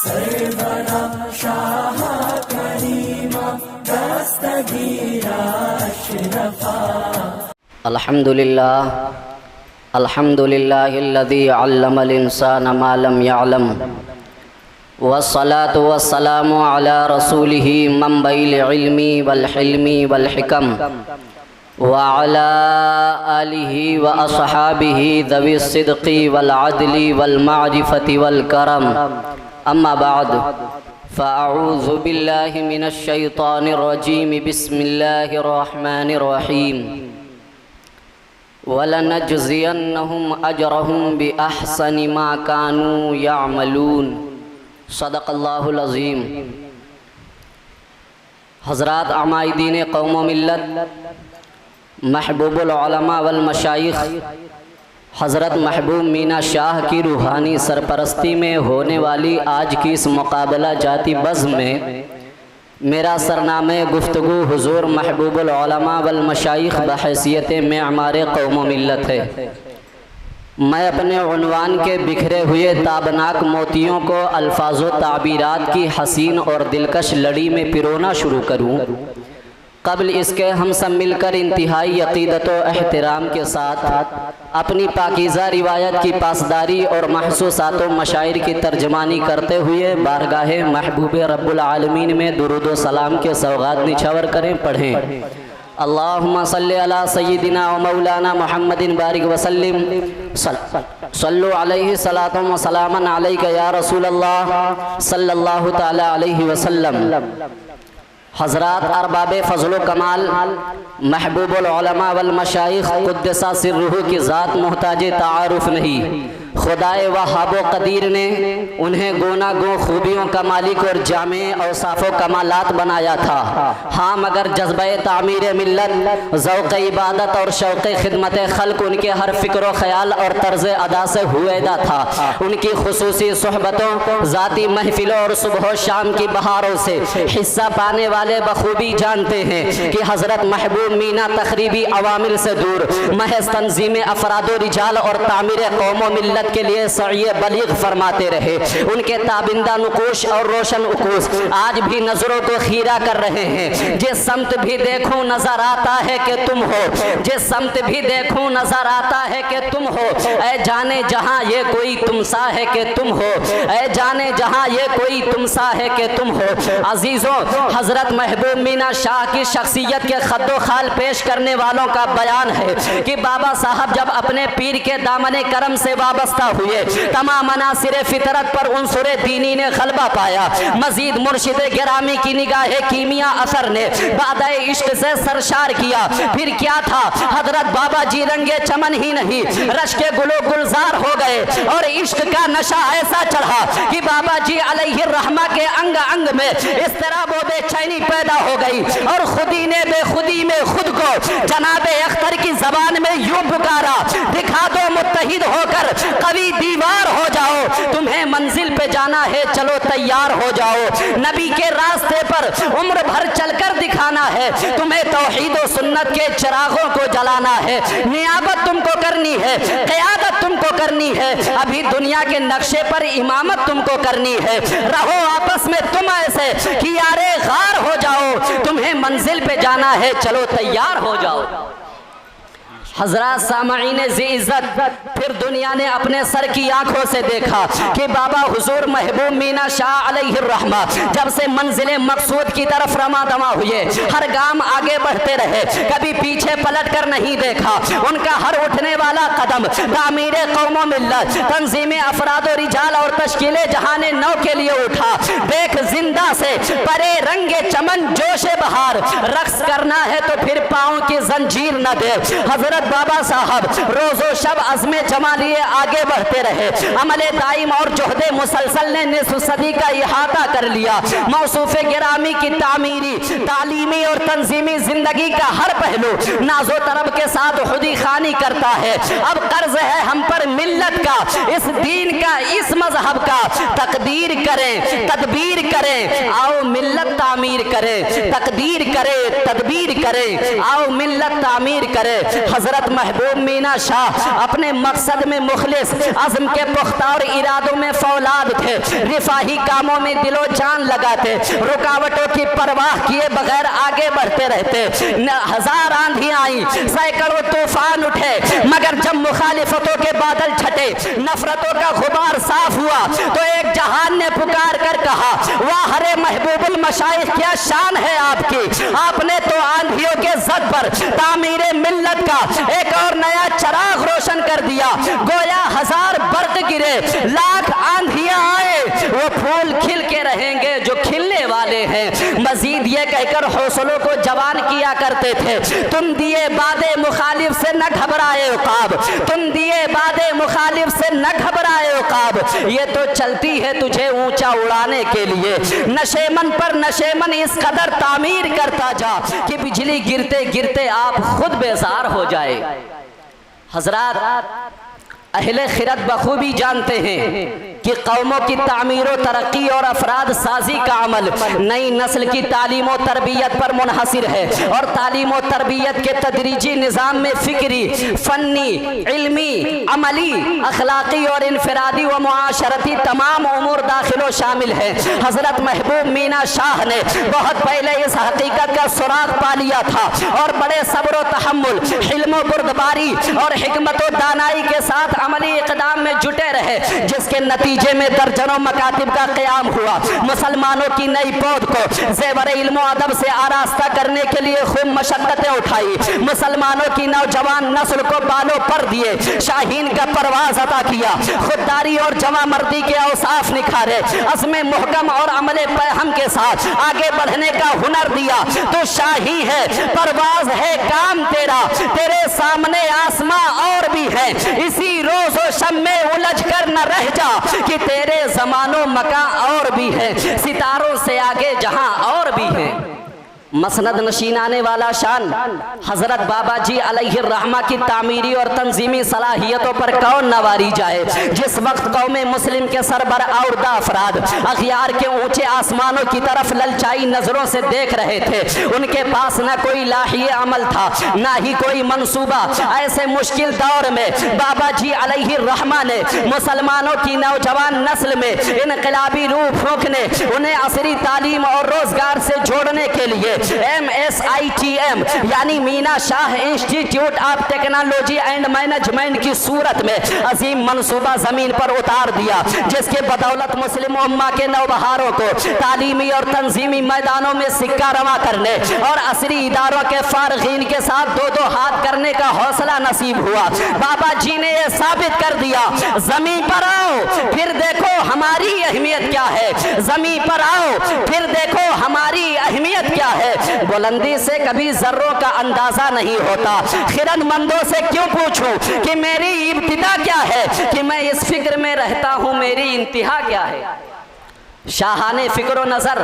سرورا شاہ کریما دستگیرا اشرفا الحمد للہ الذی علم الانسان ما لم يعلم والصلاة والسلام على رسوله منبع العلم والحلم والحکم وعلى آلہ واصحابہ ذوی الصدق والعدل والمعرفة والکرم اما بعد فاعوذ باللہ من الشیطان الرجیم بسم اللہ الرحمن الرحیم وَلَنَجْزِيَنَّهُمْ أَجْرَهُمْ بِأَحْسَنِ مَا كَانُوا يَعْمَلُونَ صدق اللہ العظیم۔ حضرات عمائدین قوم و ملت، محبوب العلماء والمشائخ حضرت محبوب مینا شاہ کی روحانی سرپرستی میں ہونے والی آج کی اس مقابلہ جاتی بزم میں میرا سرنامہ گفتگو حضور محبوب العلماء والمشائخ بحیثیت معمار قوم و ملت ہے۔ میں اپنے عنوان کے بکھرے ہوئے تابناک موتیوں کو الفاظ و تعبیرات کی حسین اور دلکش لڑی میں پرونا شروع کروں، قبل اس کے ہم سب مل کر انتہائی عقیدت و احترام کے ساتھ اپنی پاکیزہ روایت کی پاسداری اور محسوسات و مشاعر کی ترجمانی کرتے ہوئے بارگاہ محبوب رب العالمین میں درود و سلام کے سوغات نچھاور کریں، پڑھیں۔ اللہم صلی علی سیدنا و مولانا محمد بارک وسلم صلو علیہ صلاۃ و سلاما علیک یا رسول اللہ صلی اللہ تعالی علیہ وسلم۔ حضرات ارباب فضل و کمال، محبوب العلماء والمشائخ قدس سرہ کی ذات محتاج تعارف نہیں، خدائے وہاب و قدیر نے انہیں گونا گو خوبیوں کا مالک اور جامع اوصاف و کمالات بنایا تھا۔ ہاں مگر جذبہ تعمیر ملت، ذوق عبادت اور شوق خدمت خلق ان کے ہر فکر و خیال اور طرز ادا سے ہویدا تھا۔ ان کی خصوصی صحبتوں، ذاتی محفلوں اور صبح و شام کی بہاروں سے حصہ پانے والے بخوبی جانتے ہیں کہ حضرت محبوب مینا تخریبی عوامل سے دور محض تنظیم افراد و رجال اور تعمیر قوم و ملت کے لیے سعی بلیغ فرماتے رہے۔ ان کے تابندہ نقوش اور روشن عکوس آج بھی نظروں کو خیرہ کر رہے ہیں۔ جس سمت بھی دیکھوں نظر آتا ہے کہ تم ہو، جس سمت بھی دیکھوں نظر آتا ہے کہ تم ہو، اے جانے جہاں یہ کوئی تم سا ہے کہ تم ہو، اے جانے جہاں یہ کوئی تم سا ہے کہ تم ہو۔ عزیزوں، حضرت محبوب مینا شاہ کی شخصیت کے خد و خال پیش کرنے والوں کا بیان ہے کہ بابا صاحب جب اپنے پیر کے دامن کرم سے وابستہ ہوئے، تمام عناصر فطرت پر عنصر دینی نے غلبہ پایا۔ مزید مرشد گرامی کی نگاہ کیمیا اثر نے بادۂ عشق سے سرشار کیا۔ پھر کیا تھا، حضرت بابا جی رنگے چمن ہی نہیں رشک گلو گلزار ہو گئے اور عشق کا نشہ ایسا چڑھا کہ بابا جی علیہ الرحمہ کے انگ انگ میں اضطراب و بے چینی پیدا ہو گئی اور خودی نے بے خودی میں خود کو جناب اختر کی زبان میں یوں پکارا، دکھا دو متحد ہو کر قوی دیوار ہو جاؤ، تمہیں منزل پہ جانا ہے چلو تیار ہو جاؤ۔ نبی کے راستے پر عمر بھر چل کر دکھانا ہے، تمہیں توحید و سنت کے چراغوں کو جلانا ہے۔ نیابت تم کو کرنی ہے، قیادت تم کو کرنی ہے، ابھی دنیا کے نقشے پر امامت تم کو کرنی ہے۔ رہو آپس میں تم ایسے کہ یارے غار ہو جاؤ، تمہیں منزل پہ جانا ہے چلو تیار ہو جاؤ۔ حضرات سامعین ذی عزت، پھر دنیا نے اپنے سر کی آنکھوں سے دیکھا کہ بابا حضور محبوب مینا شاہ علیہ الرحمہ جب سے منزل مقصود کی طرف رواں دواں ہوئے، ہر گام آگے بڑھتے رہے، کبھی پیچھے پلٹ کر نہیں دیکھا۔ ان کا ہر اٹھنے والا قدم تعمیر قوم و ملت، تنظیم افراد و رجال اور تشکیل جہان نو کے لیے اٹھا۔ دیکھ زندہ سے پرے رنگ چمن جوش بہار، رقص کرنا ہے تو پھر پاؤں کی زنجیر نہ دے۔ حضرت بابا صاحب روز و شب عزم جمع لیے آگے بڑھتے رہے۔ عمل دائم اور جہد مسلسل نے نصف صدی کا احاطہ کر لیا۔ موصوف گرامی کی تعمیری، تعلیمی اور تنظیمی زندگی کا ہر پہلو ناز و طرب کے ساتھ خودی خوانی کرتا ہے۔ اب قرض ہے ہم پر ملت کا، اس دین کا، اس مذہب کا، تقدیر کریں تدبیر کریں، آؤ ملت تعمیر کریں، تقدیر کریں تدبیر کریں، آؤ ملت تعمیر کریں۔ حضرت حضرت محبوب مینا شاہ اپنے مقصد میں مخلص، عزم کے پختہ اور ارادوں میں فولاد تھے، رفاہی کاموں میں دل و جان لگاتے، رکاوٹوں کی پرواہ کیے بغیر آگے بڑھتے رہتے۔ ہزار آندھیاں آئیں، سینکڑوں طوفان اٹھے، مگر جب مخالفتوں کے بادل چھٹے، نفرتوں کا غبار صاف ہوا تو ایک جہان نے پکار کر کہا، واہ رے محبوب المشائخ کیا شان ہے آپ کی، آپ نے تو آندھیوں کے زد پر تعمیر ملت کا ایک اور نیا چراغ روشن کر دیا۔ گویا ہزار برق گرے، لاکھ آندھیاں آئے، وہ پھول کھل کے رہیں گے جو کھلنے والے ہیں۔ مزید یہ کہہ کر حوصلوں کو جوان کیا کرتے تھے، تم دیے باد مخالف سے نہ گھبرائے عقاب، تم دیے باد مخالف سے نہ گھبرائے عقاب، یہ تو چلتی ہے تجھے اونچا اڑانے کے لیے، نشیمن پر نشیمن اس قدر تعمیر کرتا جا کہ بجلی گرتے گرتے آپ خود بیزار ہو جائے۔ حضرات، اہل خرد بخوبی جانتے ہیں کہ قوموں کی تعمیر و ترقی اور افراد سازی کا عمل نئی نسل کی تعلیم و تربیت پر منحصر ہے، اور تعلیم و تربیت کے تدریجی نظام میں فکری، فنی، علمی، عملی، اخلاقی اور انفرادی و معاشرتی تمام امور داخل و شامل ہیں۔ حضرت محبوب مینا شاہ نے بہت پہلے اس حقیقت کا سراغ پا لیا تھا اور بڑے صبر و تحمل، حلم و بردباری اور حکمت و دانائی کے ساتھ عملی اقدام میں جٹے رہے، جس کے نتیجے میں درجنوں مکاتب کا قیام ہوا۔ مسلمانوں کی نئی پود کو زیور علم و ادب سے آراستہ کرنے کے لیے خوب مشقتیں اٹھائی، مسلمانوں کی نوجوان نسل کو بالوں پر دیے، شاہین کا پرواز عطا کیا، خودداری اور جواں مردی کے اوصاف نکھارے، عزم محکم اور عمل پیہم کے ساتھ آگے بڑھنے کا ہنر دیا۔ تو شاہی ہے، پرواز ہے کام تیرا، تیرے سامنے آسماں اور بھی ہے، اسی روز و شب میں الجھ کر نہ رہ جا کہ تیرے زمان و مکان اور بھی ہے، ستاروں سے آگے جہاں اور بھی ہے۔ مسند نشین آنے والا شان حضرت بابا جی علیہ الرحمہ کی تعمیری اور تنظیمی صلاحیتوں پر کون نواری جائے۔ جس وقت قوم مسلم کے سربراہ افراد اغیار کے اونچے آسمانوں کی طرف للچائی نظروں سے دیکھ رہے تھے، ان کے پاس نہ کوئی لاحی عمل تھا، نہ ہی کوئی منصوبہ۔ ایسے مشکل دور میں بابا جی علیہ الرحمہ نے مسلمانوں کی نوجوان نسل میں انقلابی روح پھونکنے، انہیں عصری تعلیم اور روزگار سے جوڑنے کے لیے MSITM یعنی Meena Shah institute of technology and management کی صورت میں عظیم منصوبہ زمین پر اتار دیا، جس کے بدولت مسلم امہ کے نوبہاروں کو تعلیمی اور تنظیمی میدانوں میں سکہ رواں کرنے اور عصری اداروں کے فارغین کے ساتھ دو دو ہاتھ کرنے کا حوصلہ نصیب ہوا۔ بابا جی نے یہ ثابت کر دیا، زمین پر آؤ پھر دیکھو ہماری اہمیت کیا ہے، زمین پر آؤ پھر دیکھو ہماری اہمیت کیا ہے۔ بلندی سے کبھی ذروں کا اندازہ نہیں ہوتا، خرد مندوں سے کیوں پوچھوں کہ میری ابتدا کیا ہے، کہ میں اس فکر میں رہتا ہوں میری انتہا کیا ہے۔ شاہان فکر و نظر،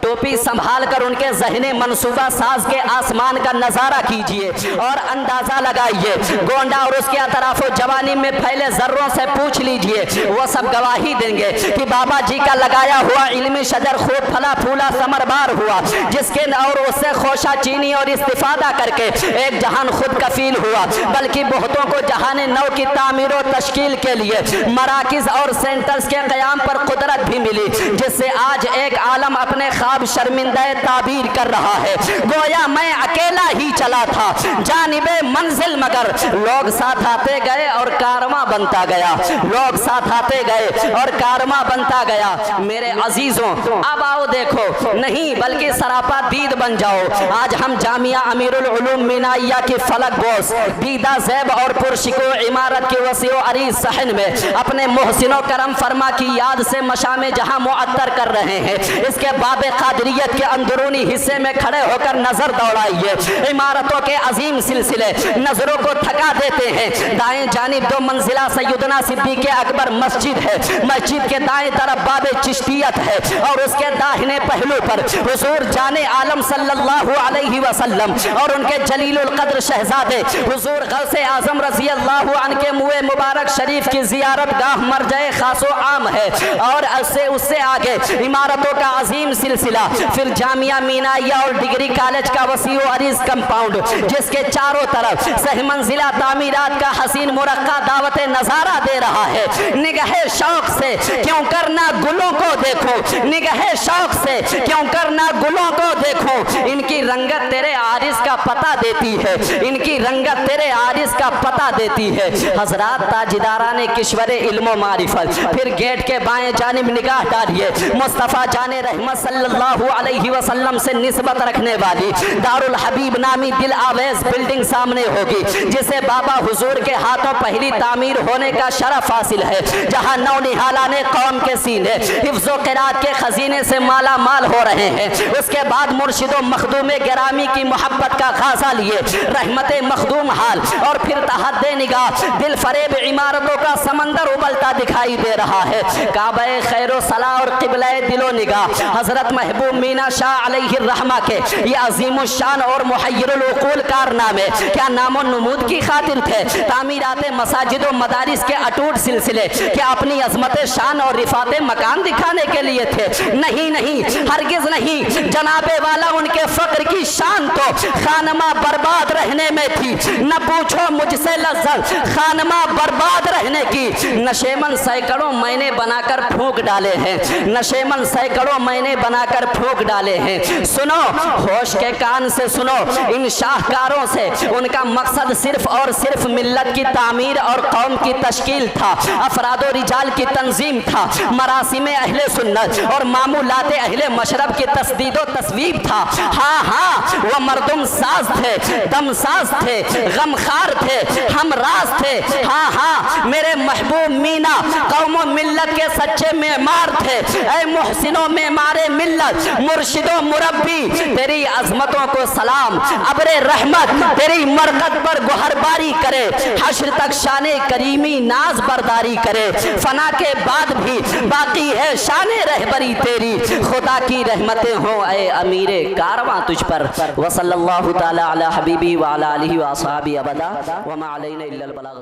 ٹوپی سنبھال کر ان کے ذہن منصوبہ ساز کے آسمان کا نظارہ کیجئے اور اندازہ لگائیے۔ گونڈا اور اس کے اطراف و جوانی میں پھیلے ذروں سے پوچھ لیجئے، وہ سب گواہی دیں گے کہ بابا جی کا لگایا ہوا علمی شجر خوب پھلا پھولا ثمربار ہوا، جس کے اور اس سے خوشہ چینی اور استفادہ کر کے ایک جہان خود کفیل ہوا، بلکہ بہتوں کو جہان نو کی تعمیر و تشکیل کے لیے مراکز اور سینٹرز کے قیام پر قدرت بھی ملی، جس سے آج ایک عالم اپنے خواب شرمندہ تعبیر کر رہا ہے۔ گویا میں اکیلا ہی چلا تھا جانب منزل، مگر لوگ ساتھ آتے گئے اور کارواں بنتا گیا، لوگ ساتھ آتے گئے اور کارواں بنتا گیا۔ میرے عزیزوں، اب آؤ دیکھو نہیں بلکہ سراپا دید بن جاؤ۔ آج ہم جامعہ امیر العلوم مینائیہ کی فلک بوس دیدہ زیب اور پرشکو عمارت کی وسیع و عریض صحن میں اپنے محسن و کرم فرما کی یاد سے مشام جہاں معطر کر رہے ہیں۔ اس کے باب قادریت کے اندرونی حصے میں کھڑے ہو کر نظر دوڑائیے، عمارتوں کے عظیم سلسلے نظروں کو تھکا دیتے ہیں۔ دائیں جانب 2 منزلہ سیدنا صدیق اکبر مسجد ہے، مسجد کے دائیں طرف باب چشتیت ہے اور اس کے داہنے پہلو پر حضور جان عالم صلی اللہ علیہ وسلم اور ان کے جلیل القدر شہزادے حضور غوث اعظم رضی اللہ عنہ کے منہ مبارک شریف کی زیارت گاہ مرجع خاص و عام ہے، اور اس سے آگے عمارتوں کا عظیم سلسلہ، پھر جامعہ مینائیہ اور ڈگری کالج کا وسیع و عریض کمپاؤنڈ جس کے چاروں طرف صحیح منزلہ تعمیرات کا حسین مرقع دعوت نظارہ دے رہا ہے۔ نگہ شوق سے کیوں کرنا گلوں کو دیکھو، نگہ شوق سے کیوں کرنا گلوں کو دیکھو، ان کی رنگت تیرے عارض کا پتہ دیتی ہے، ان کی رنگت تیرے عارض کا پتہ دیتی ہے۔ حضرات تاجداران کشور علم و معرفت، پھر گیٹ کے بائیں جانب نگاہ ڈالیے، مصطفیٰ جان رحمت صلی اللہ علیہ وسلم سے نسبت رکھنے والی دارالحبیب نامی دل آویز بلڈنگ سامنے ہوگی، جسے بابا حضور کے ہاتھوں پہلی تعمیر ہونے کا شرف حاصل ہے، جہاں نو نہالان قوم کے سینے حفظ و قرات کے خزینے سے مالا مال ہو رہے ہیں۔ اس کے بعد مرشد و مخدوم گرامی کی محبت کا خاصہ لیے رحمت مخدوم حال، اور پھر تحد نگاہ دل فریب عمارتوں کا سمندر ابلتا دکھائی دے رہا ہے۔ کعبہ خیر و صلاح اور قبلہ دل و نگاہ حضرت محبوب مینا شاہ علیہ الرحمہ کے یہ عظیم الشان اور محیر العقول کارنامے کیا نام و نمود کی خاطر تھے؟ تعمیرات مساجد و مدارس کے اٹوٹ سلسلے کیا اپنی عظمت شان اور رفعت مکان دکھانے کے لیے تھے؟ نہیں نہیں، ہرگز نہیں۔ جناب والا ان کے فقر کی شان تو خانمہ برباد رہنے میں تھی، نہ پوچھو مجھ سے لذت خانمہ برباد رہنے کی۔ نشیمن سینکڑوں میں نے بنا کر پھونک ڈالے ہیں، نشیمن سینکڑوں میں نے بنا کر پھونک ڈالے ہیں۔ سنو، ہوش کے کان سے سنو، ان شاہکاروں سے ان کا مقصد صرف اور صرف ملت کی تعمیر اور قوم کی تشکیل تھا، افراد و رجال کی تنظیم تھا، مراسم اہل سنت اور معمولات اہل مشرب کی تسدید و تصویب تھا۔ ہاں ہاں، وہ مردم ساز تھے، دم ساز تھے، غمخار تھے، ہم راز تھے۔ ہاں ہاں، میرے محبوب مینا قوم و ملت کے سچے معمار تھے۔ اے محسن و معمار ملت، مرشد و مربی، تیری عظمتوں کو سلام، ابر رحمت تیری مرقد پر گہرباری کرے، حشر تک شان کریمی ناز برداری کرے، فنا کے بعد بھی باقی ہے شان رہبری تیری، خدا کی رحمتیں ہوں اے امیر کارواں تجھ پر۔ وصلی اللہ تعالی علی حبیبی وعلی آلہ واصحابہ ابدا وما علینا الا البلاغ۔